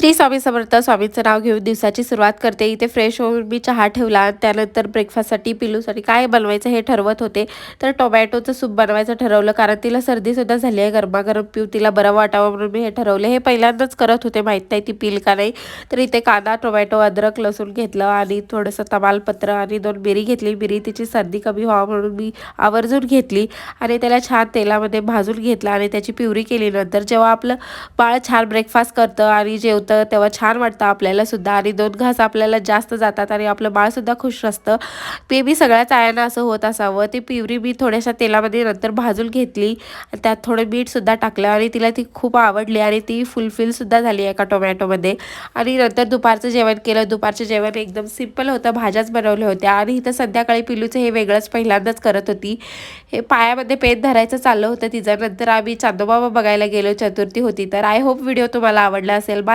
श्री स्वामी समर्थ. स्वामींचं नाव घेऊन दिवसाची सुरुवात करते. इथे फ्रेश होऊन मी चहा ठेवला. त्यानंतर ब्रेकफास्टसाठी पिल्लूसाठी काय बनवायचं हे ठरवत होते. तर टोमॅटोचं सूप बनवायचं ठरवलं, कारण तिला सर्दीसुद्धा झाली आहे. गरमागरम पिऊ तिला बरं वाटावं म्हणून मी हे ठरवलं. हे पहिल्यांदाच करत होते, माहीत नाही ती पिल का नाही. तर इथे कांदा, टोमॅटो, अद्रक, लसूण घेतलं आणि थोडंसं तमालपत्र आणि 2 मिरी घेतली. मिरी तिची सर्दी कमी व्हावं म्हणून मी आवर्जून घेतली आणि त्याला छान तेलामध्ये भाजून घेतला आणि त्याची प्युरी केली. नंतर जेव्हा आपलं बाळ छान ब्रेकफास्ट करतं आणि जेवतं तेव्हा छान वाटतं आपल्याला सुद्धा, आणि 2 घास आपल्याला जास्त जातात आणि आपलं बाळसुद्धा खुश असतं. मी सगळ्याच आयांना असं होत असावं. ती प्युरी मी थोड्याशा तेलामध्ये नंतर भाजून घेतली. त्यात थोडं मीठसुद्धा टाकलं आणि तिला ती खूप आवडली आणि ती फुलफिलसुद्धा झाली एका टोमॅटोमध्ये. आणि नंतर दुपारचं जेवण केलं. दुपारचं जेवण एकदम सिंपल होतं. भाज्याच बनवल्या होत्या आणि इथं संध्याकाळी पिलूचं हे वेगळंच पहिल्यांदाच करत होती. हे पायामध्ये पेन धरायचं चाललं होतं तिचं. नंतर आम्ही चांदोबाबा बघायला गेलो. चतुर्थी होती तर. आय होप व्हिडिओ तुम्हाला आवडला असेल.